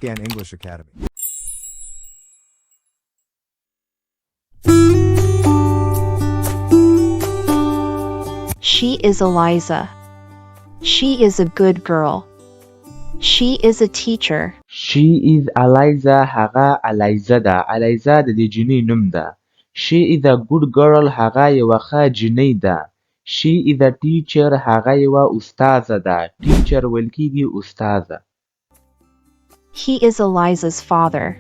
Pashto and English Academy. She is Eliza. She is a good girl. She is a teacher. She is Eliza. هغه الیزا ده. الیزا د دې جنۍ نوم ده. She is a good girl. هغه یوه ښه جنۍ ده. She is a teacher. هغه یوه استاذه ده. Teacher ویل کیږي استاذه. He is Eliza's father.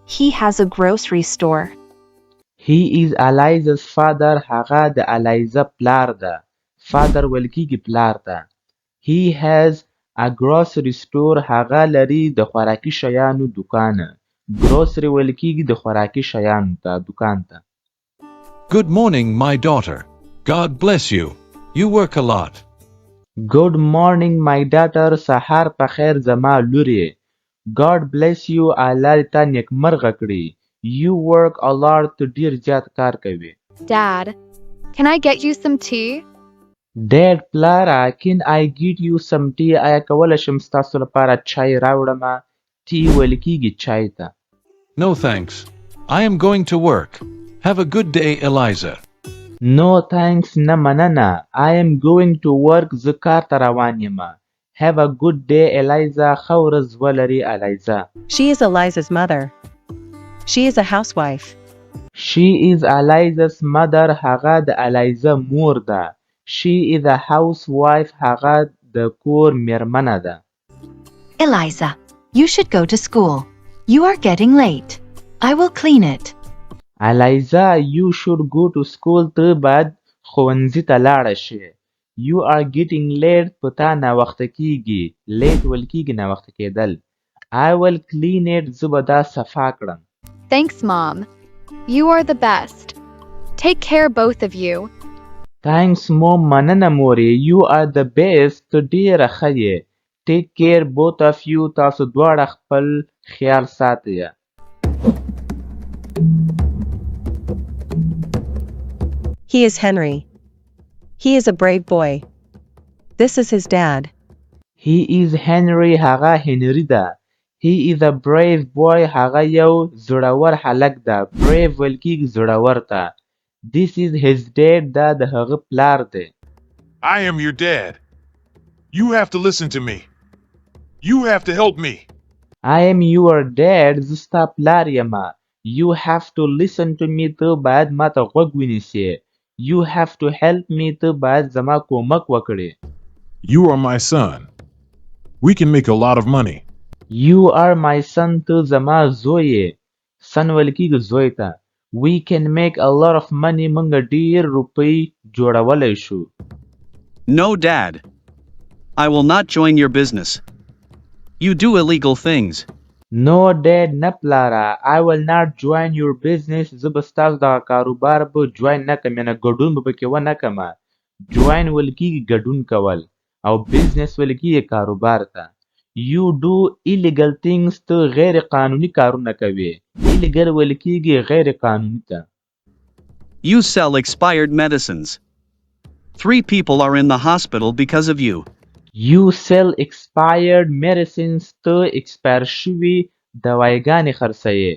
He has a grocery store. He is Eliza's father. هغه د الیزا پلار ده. Father ویل کیږي پلار ده. He has a grocery store. هغه لري د خوراکي شیانو دکانه. Grocery ویل کیږي د خوراکي شیانو ته دکان ته. Good morning, my daughter. God bless you. You work a lot. Good morning, my daughter. سهار په خیر زما لورې. God bless you. الله دې تا نیکمرغه کړي. You work a lot. ته ډیر زیات کار کوي. Dad, can I get you some tea? Dad پلاره can I get you some tea. آیا کولی شم ستاسو لپاره چای راوړم؟ tea ویل کیږي چای ته. No thanks. I am going to work. Have a good day, Eliza. No thanks. نه مننه. I am going to work. زه کار ته روان یم. Have a good day, Eliza. ښه ورځ ولري الیزا. She is Eliza's mother. She is a housewife. She is Eliza's mother. هغه د الیزا مور ده. She is a housewife. هغه د کور میرمنه ده. Eliza, you should go to school. You are getting late. I will clean it. Eliza, you should go to school. ته باید ښوونځي ته لاړه شې. You are getting late. په تا ناوخته کیږي. Late ویل کیږي ناوخته کیدل. I will clean it. زه به دا صفا کړم. Thanks, Mom. You are the best. Take care, both of you. Thanks, Mom. مننه مورې. You are the best. ته ډېره ښه یې. Take care, both of you. تاسو دواړه خپل خیال ساتئ. He is Henry. He is a brave boy. This is his dad. He is Henry. هغه هنري ده. He is a brave boy. هغه یو زړور هلک ده. Brave ویل کیږي زړور ته. This is his dad. دا د هغه پلار دی. I am your dad. You have to listen to me. You have to help me. I am your dad. زه ستا پلار یم. You have to listen to me. ته باید ما ته غوږ ونیسې. You have to help me. ته باید زما کومک وکړې. You are my son. We can make a lot of money. You are my son. ته زما زوی یې. son ویل کیږي زوی ته. We can make a lot of money. موږ ډیر روپۍ جوړولی شو. No, Dad. I will not join your business. You do illegal things. No, Dad. نه پلاره. I will not join your business. زه به ستاسو دغه کاروبار به join نه کړم. یعنې ګډون به پکې ونه کړم. join ویل کیږي ګډون کول او business ویل کیږي کاروبار ته. You do illegal things. ته غیر قانوني کارونه کوي. illegal ویل کیږي غیر قانوني ته. You sell expired medicines. 3 people are in the hospital because of you. You sell expired medicines. ته expire شوي دوایګانې خرڅوي.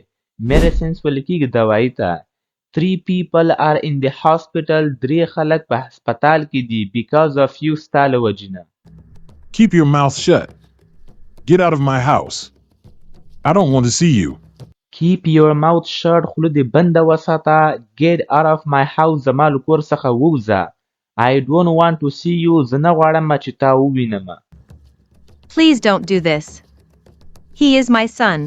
medicines ویل کیږي دوایي ته. 3 people are in the hospital. 3 خلک په هسپتال کې دي because of you. ستا له وجې نه. Keep your mouth shut. Get out of my house. I don't want to see you. Keep your mouth shut. خوله دې بنده وساته. Get out of my house. زما له کور څخه ووځه. I don't want to see you. زه نه غواړم چې تا ووینم. Please don't do this. He is my son.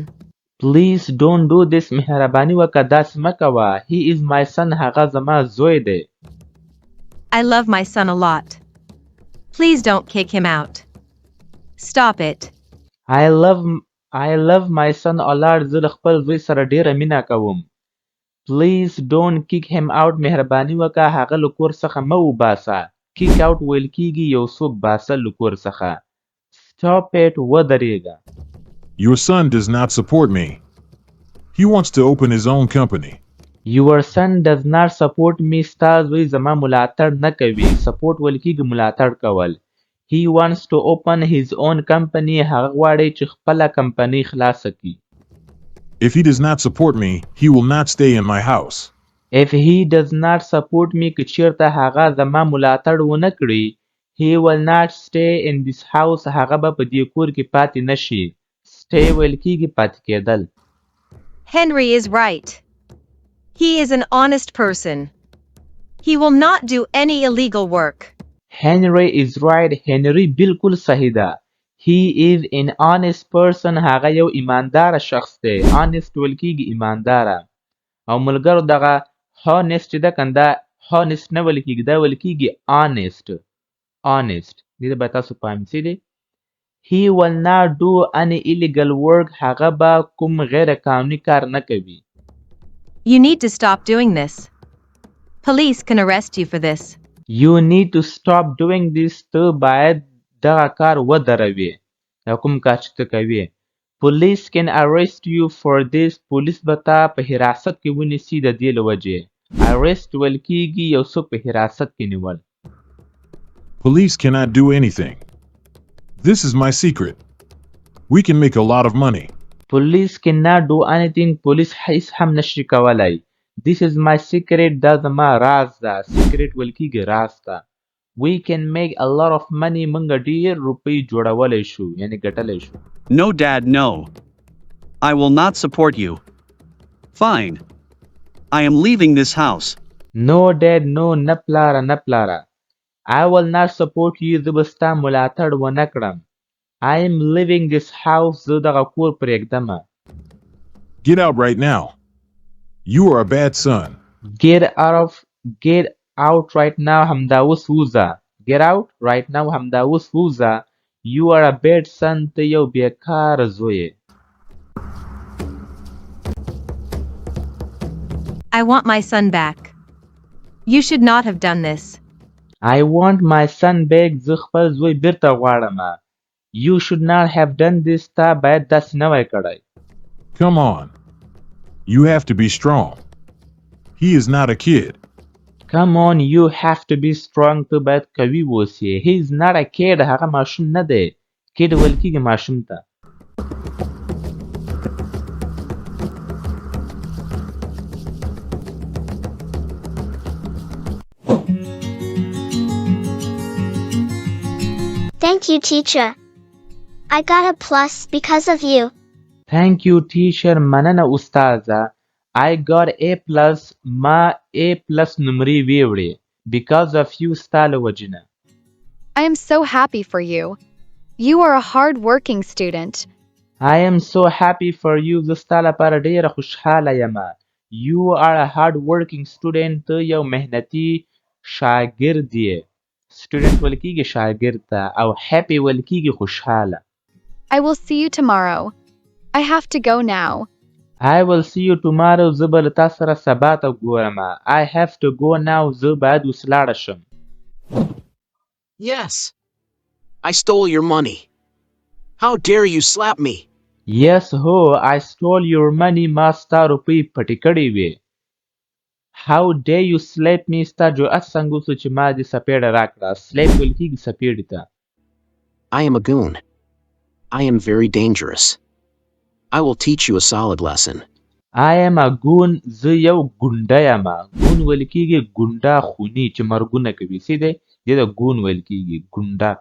Please don't do this. مهرباني وکړه داسې مه کوه. He is my son. هغه زما زوی دی. I love my son a lot. Please don't kick him out. Stop it. I love my son a lot. زه له خپل زوی سره ډیره مینه کوم. Please don't kick him out. مهرباني وکړه هغه له کور څخه مه وباسه. kick out ویل کیږي یو څوک باسه له کور څخه. Stop it. ودرېږه. Your son does not support me. He wants to open his own company. Your son does not support me. ستا زوی زما ملاتړ نه کوي. support ویل کیږي ملاتړ کول. He wants to open his own company. هغه غواړي چې خپله کمپنۍ خلاصه کړي. If he does not support me, he will not stay in my house. If he does not support me که چیرته هغه زما ملاتړ ونه کړي he will not stay in this house هغه به په دې کور کې پاتې نشي. stay ویل کېږي پاتې کېدل. Henry is right. He is an honest person. He will not do any illegal work. Henry is right. Henry بالکل صحیح ده. He is an honest person هغه یو ایماندار شخص دی. honest ویل کېږي ایمانداره. او ملګرو دغه honest چې ده کنده honest نه ویل کېږي دا ویل کېږي honest. honest دې ته باید تاسو پام سي دی. He will not do any illegal work هغه به کوم غیر قانوني کار نه کوي. You need to stop doing this. Police can arrest you for this. You need to stop doing this ته باید دغه کار ودروي یا کوم کار چې ته کوي. Police can arrest you for this. پولیس به تا په حراست کې ونیسي د دې له وجې. arrest ویل کېږي یو څوک په حراست کې نیول. Police cannot do anything. This is my secret. We can make a lot of money. Police cannot do anything. پولیس هیڅ هم نشي کولی. This is my secret. دا زما راز ده. secret ویل کېږي راز ده. We can make a lot of money. موږ ډېر روپۍ جوړولی شو یعنې ګټلی شو. No, Dad, no. I will not support you. Fine. I am leaving this house. No dad no نه پلاره نه پلاره. I will not support you. زه به ستا ملاتړ ونه کړم. I am leaving this house. زه دغه کور پرېږدمه. Get out right now. You are a bad son. Get out right now. همدا اوس ووځه. Get out right now. همدا اوس ووځه. You are a bad son. ته یو بېکاره زوی یې. I want my son back. You should not have done this. I want my son back. زه خپل زوی بیرته غواړمه. You should not have done this. تا باید داسې نه وای کړی. Come on. You have to be strong. He is not a kid. Come on, you have to be strong. ته باید قوي اوسې. He is not a kid. هغه ماشوم نه دی. kid ویل کېږي ماشوم ته. Thank you, teacher. I got a plus because of you. Thank you, teacher. مننه استاده. I got A plus. ما A plus نمرې ویوړې. Because of you ستا له وجې نه. I am so happy for you. You are a hard-working student. I am so happy for you. زه ستا لپاره ډېره خوشحاله یم. You are a hard working student. ته یو مهنتي شاګرد یې. student ویل کېږي شاګرد ته او happy ویل کېږي خوشحاله. I will see you tomorrow. I have to go now. I will see you tomorrow. زه به له تا سره سبا ته ګورم. I have to go now. زه باید اوس لاړه شم. Yes. I stole your money. How dare you slap me? Yes, ho. I stole your money. ما ستا روپۍ پټې کړې وې. How dare you slap me. ستا جرأت څنګه وسو چې ما دې سپېړه راکړه. slap ویل کېږي سپېړې ته. I am a goon. I am very dangerous. I will teach you a solid lesson. I am a goon. زه یو ګونډه یم. ګون ویل کېږي ګونډه خوني چې مرګونه کوي. څه دی؟ دې ته ګون ویل کېږي ګونډه.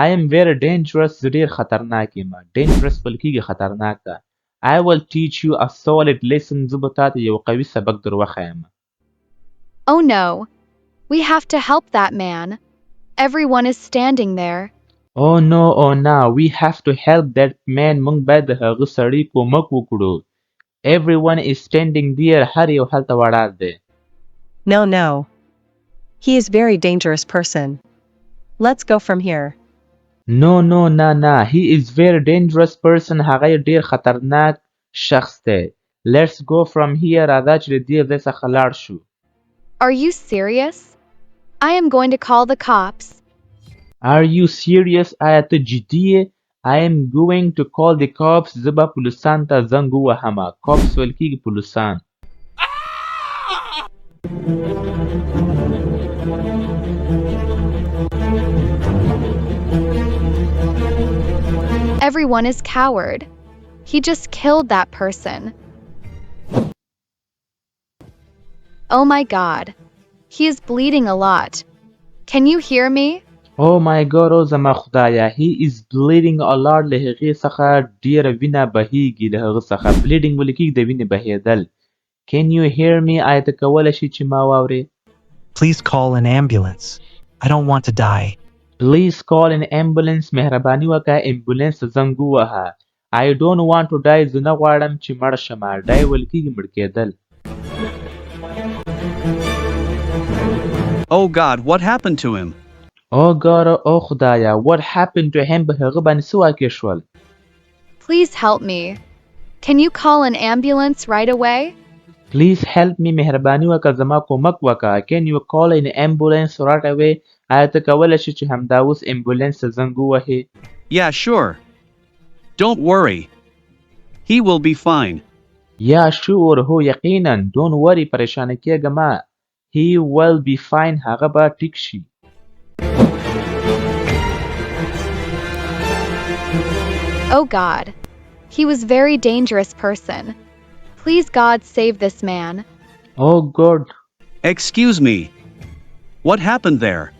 I am very dangerous. زه ډېر خطرناک یم. dangerous ویل کېږي خطرناک ده. I will teach you a solid lesson. زه به تا ته یو قوي سبق در وښیم. Oh no. We have to help that man. Everyone is standing there. Oh no, oh no. We have to help that man. موږ باید د هغه سړي کومک وکړو. Everyone is standing there. هر یو هلته ولاړ دی. No, no. He is very dangerous person. Let's go from here. No, no, no, no. He is very dangerous person. هغه ډیر خطرناک شخص دی. Let's go from here. راځه چې له دې ځای څخه لاړ شو. Are you serious? I am going to call the cops. Are you serious? آیا ته جدي یې؟ I am going to call the cops. زه به پولیسان ته زنګ ووهم. cops ویل کېږي پولیسان. Everyone is coward. He just killed that person. Oh my god. He is bleeding a lot. Can you hear me? Oh my god او زما خدایا he is bleeding a lot له هغې څخه ډیره وینه بهیږي له هغه څخه bleeding ولې کېږي د وینې بهېدل Can you hear me آیا ته کولی شې چې ما واورې Please call an ambulance. I don't want to die. Please call an ambulance مهرباني وکړه امبولانس ته زنګ ووهه I don't want to die زه نه غواړم چې مړ شم die ویل کېږي مړ کېدل Oh God, what happened to him? Oh God, oh خدایا what happened to him په هغه باندې څه واقع شول Please help me. Can you call an ambulance right away? Please help me مهرباني وکړه زما کومک وکړه Can you call an ambulance right away آیا ته کولی شې چې همدا اوس امبولانس ته زنګ ووهې Yeah, sure. Don't worry. He will be fine. Yeah, sure هو یقینا Don't worry پریشانه کېږه مه He will be fine هغه به ټیک شي Oh God. He was very dangerous person. Please God save this man. Oh God. Excuse me. What happened there?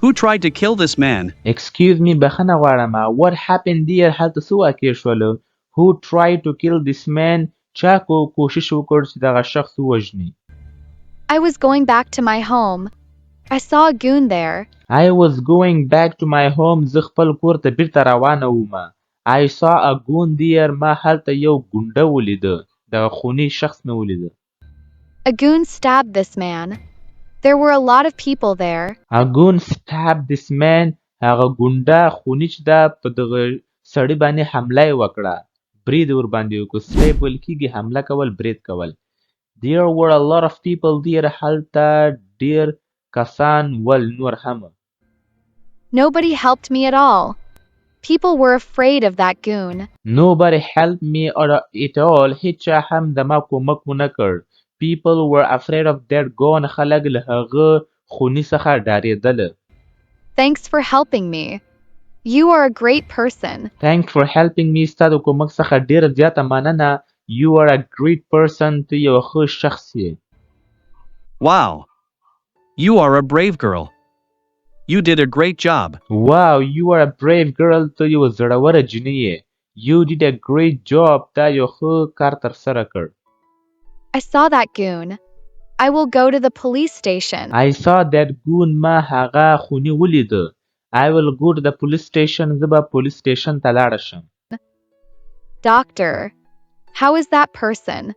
Who tried to kill this man? Excuse me بخښنه غواړم What happened there هلته څه واقع شول Who tried to kill this man چا کوشش وکړ چې دغه شخص ووژني I was going back to my home. I saw a goon there. I was going back to my home زه خپل کور ته بیرته روانه وم I saw a goon there ما هلته یو ګونډه ولیده دغه خوني شخص مې ولیده A goon stabbed this man. There were a lot of people there. A goon stabbed this man هغه ګونډه خوني چې دا په دغه سړي باندې حمله یې وکړه برید ور باندې وکړو سټیپ ویل کېږي حمله کول برید کول There were a lot of people there هلته ډېر کسان ول نور هم Nobody helped me at all. People were afraid of that goon. Nobody helped me at all هیچا هم د ما کومک ونه کړ People were afraid of that goon خلک له هغه خوني څخه ډارېدل Thanks for helping me. You are a great person. Thanks for helping me ستا د کومک څخه ډېره زیاته مننه You are a great person ته یو ښه شخص یې Wow. You are a brave girl. You did a great job. Wow, you are a brave girl ته یو زړوره جینۍ یې You did a great job تا یو ښه کار ترسره کړ I saw that goon. I will go to the police station. I saw that goon ما هغه خوني ولیده I will go to the police station زه به police station ته لاړه شم Doctor, how is that person?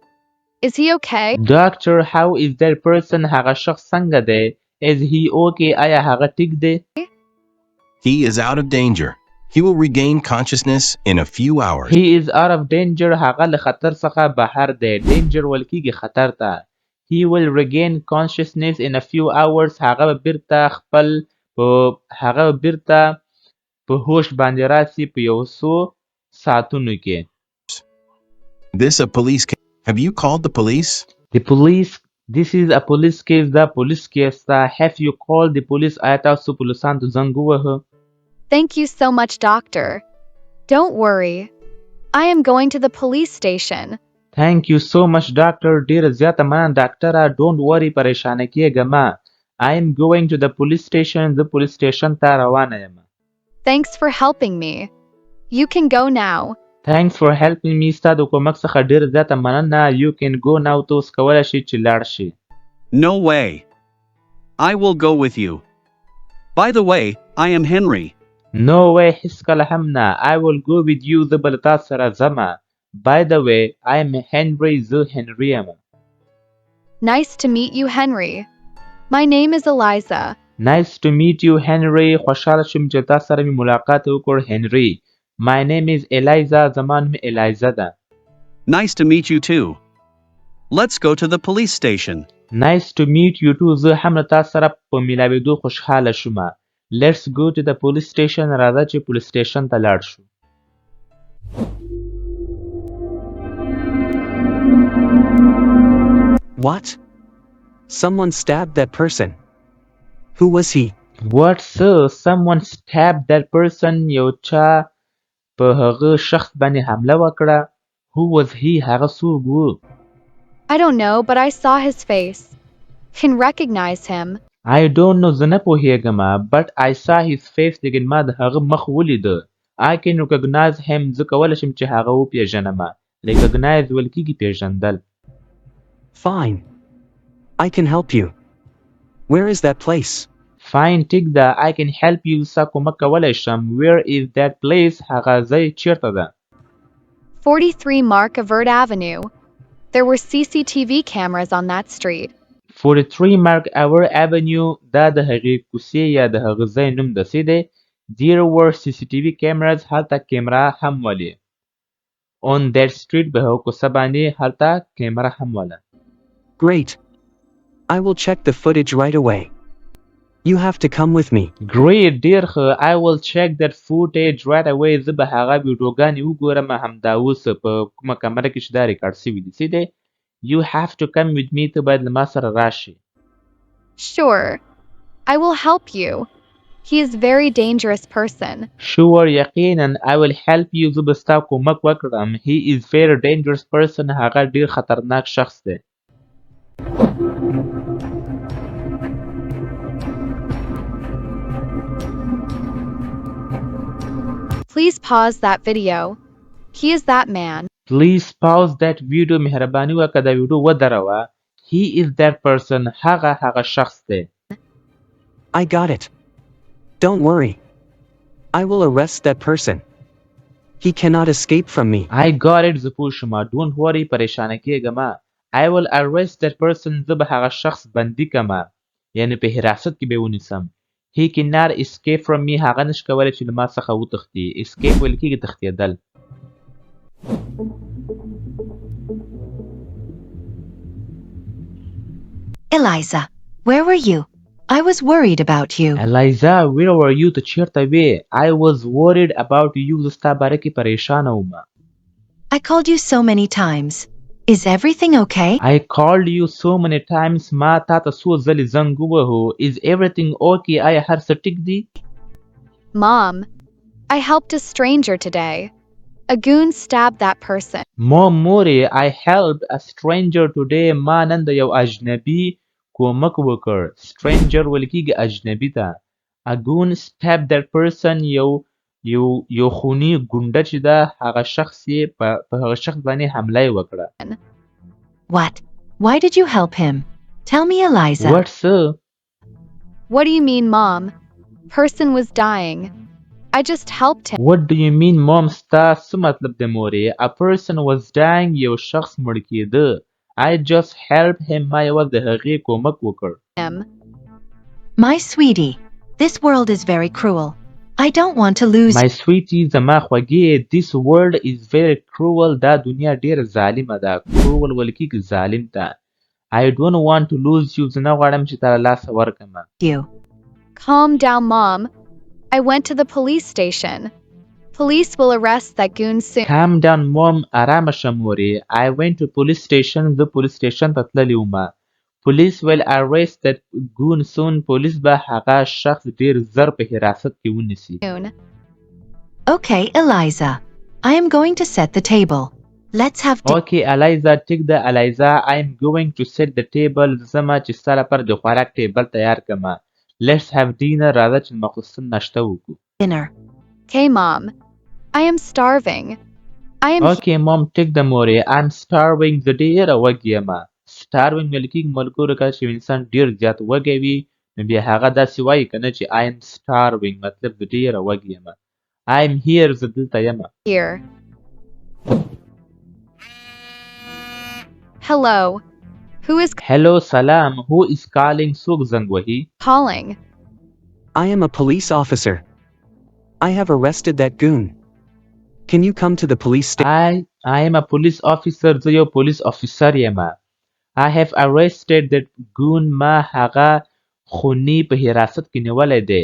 Is he okay? Doctor, how is that person هغه شخص څنګه دی Is he okay آیا هغه ټیک دی He is out of danger. He will regain consciousness in a few hours. He is out of danger هغه له خطر څخه بهر دی danger ویل کېږي خطر ته He will regain consciousness in a few hours هغه به بیرته په هوش باندې راسي په یو څو ساعتونو کې This a police case. Have you called the police? This is a police case دا police case دا Have you called the police آیا تاسو پولیسانو ته زنګ ووهه Thank you so much, doctor. Don't worry. I am going to the police station. Thank you so much, doctor. ډیره زیاته مننه ډاکټره Don't worry پریشانه کېږه مه I am going to the police station زه police station ته روانه یم Thanks for helping me. You can go now. Thanks for helping me ستا د کومک څخه ډیره زیاته مننه You can go now ته اوس کولی شې چې لاړ شې No way. I will go with you. By the way, I am Henry. No way هیڅکله هم نه I will go with you زه به له تا سره ځمه By the way, I am Henry زه هنري یم Nice to meet you, Henry. My name is Eliza. Nice to meet you, Henry. خوشحاله شوم چې تا سره مې ملاقات وکړ هنري My name is Eliza زما نوم الیزا ده Nice to meet you too. Let's go to the police station. Nice to meet you too زه هم له تا سره په میلاوېدو خوشحاله شوم Let's go to the police station راځه چې police station ته لاړ شو What? Someone stabbed that person. Who was he? What sir? Someone stabbed that person یو چا په هغه شخص باندې حمله وکړه. Who was he؟ هغه څوک و؟ I don't know, but I saw his face. Can recognize him. I don't know، زه نه پوهیږم but I saw his face، لیکن ما د هغه مخ ولیده. I can recognize him، زه کولی شم چې هغه وپېژنم. recognize ویل کېږي پېژندل. Fine. I can help you. Where is that place? Fine، ټیک ده. I can help you، ستا کومک کولی شم. Where is that place؟ هغه ځای چیرته ده؟ 43 Mark Avert Avenue. There were CCTV cameras on that street. 43 Mark Avert Avenue، دا د هغې کوڅې یا د هغه ځای نوم د څه دی؟ There were CCTV cameras، هلته کیمرا هم ولې. On that street، په هغه کوڅه باندې هلته کیمرا هم وله. Great. I will check the footage right away. You have to come with me. Great، ډېر ښه. I will check that footage right away. زه به هغه ویډیوګانې وګورم همدا اوس په کومه کمره کې چې دا ریکارډ شوي دي. څه دی؟ You have to come with me، ته باید له ما سره راشي. Sure. I will help you. He is very dangerous person. Sure، یقینا. I will help you، زه به ستا کومک وکړم. He is very dangerous person، هغه ډېر خطرناک شخص دی. Please pause that video. He is that man. Please pause that video، مهرباني وکړه دا ویډیو ودروه. He is that person، هغه شخص دی. I got it. Don't worry. I will arrest that person. He cannot escape from me. I got it، زه پوه شوم. Don't worry، پریشانه کېږه مه. I will arrest that person، زه به هغه شخص بندي کړم، یعنې په حراست کې به یې ونیسم. He cannot escape from me، هغه نشي کولی چې له ما څخه وتښتي. escape ویل کېږي تښتېدل. Eliza, where were you? I was worried about you. Eliza, where were you؟ ته چېرته وې؟ I was worried about you، زه ستا باره کې پریشانه وم. I called you so many times. Is everything okay? I called you so many times، ما تا ته څو ځلې زنګ ووهو. Is everything okay؟ آیا هر څه ټیک دي؟ Mom, I helped a stranger today. A goon stabbed that person. مورې، I helped a stranger today، ما نن د یو اجنبي کومک وکړ. stranger ویل کېږي اجنبي ته. A goon stabbed that person، یو خوني ګونډه چې ده هغه شخص یې په هغه شخص باندې حمله یې وکړه. What? Why did you help him? Tell me, Eliza. What, sir؟ What do you mean, Mom? Person was dying. I just helped him. What do you mean, Mom؟ ستا څه مطلب دی مورې؟ A person was dying، یو شخص مړ کېده. I just helped him، ما یوازې د هغې کومک وکړ. My sweetie, this world is very cruel. I don't want to lose My sweetie، زما خوږې، this world is very cruel، دا دنیا ډېره ظالمه ده. cruel ویل کېږي ظالم ته. I don't want to lose you، زه نه غواړم چې تا له لاسه ورکړم. you. Calm down, Mom. I went to the police station. Police will arrest that goon soon. Calm down, Mom، آرامه شه مورې. I went to police station، زه پولیس سټیشن ته تللی وم. Police will arrest that goon soon، پولیس به هغه شخص ډېر زر په حراست کې ونیسي. Okay, Eliza. I am going to set the table. Let's have Okay, Eliza، ټیک ده Eliza، I am going to set the table، زه ځمه چې ستا لپاره د خوراک ټیبل تیار کړم. Let's have dinner، راځه چې مخصوصا ناشته وکړو. dinner. Okay, Mom. I am starving. Okay, Mom، ټیک ده مورې. I'm starving، زه ډېره وږې یم. starving ویل کېږي ملګرو کله چې انسان ډېر زیات وږی وي نو بیا هغه داسې وایي که نه چې I am starving، مطلب زه ډېره وږې یم. I am here، زه دلته یم. Here. Hello. Who is Hello، سلام. Who is calling؟ څوک زنګ وهي؟ calling? I am a police officer. I have arrested that goon. Can you come to the police station? I am a police officer، زه یو پولیس افیسر یم. I have arrested that goon، ما هغه خوني په حراست کې نیولی دی.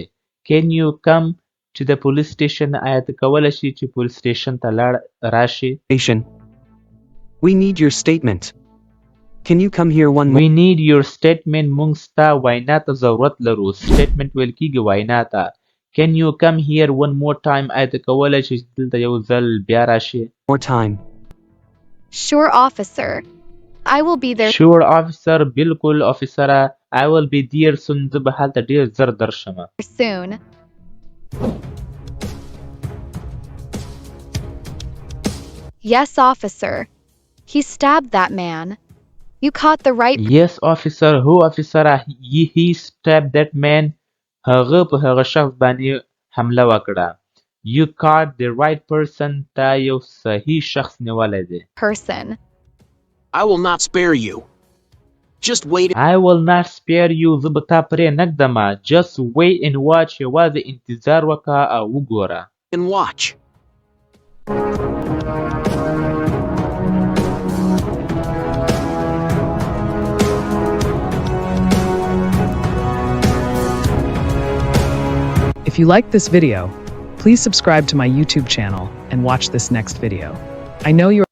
Can you come to the police station؟ آیا ته کولی شې چې پولیس سټیشن ته راشې؟ We need your statement. Can you come here one We need your statement، موږ ستا وینا ته ضرورت لرو. statement ویل کېږي وینا ته. Can you come here one more time? آیا ته کولی شې چې دلته یو ځل بیا راشې؟ More time. Sure, officer. I will be there Sure, officer. بالکل افیسره. I will be there soon. زه به هلته ډېر زر درشم. soon. Yes, officer. He stabbed that man. You caught the right Yes, officer. هو افیسره. He stabbed that man. هغه په هغه شخص باندې حمله وکړه. You caught the right person. تا یو صحیح شخص نیولی دی. person. I will not spare you. Just wait. I will not spare you. زه به تا پرې نږدم. Just wait and watch. یوازې انتظار وکړه او وګوره. And watch. If you liked this video, please subscribe to my YouTube channel and watch this next video. I know you're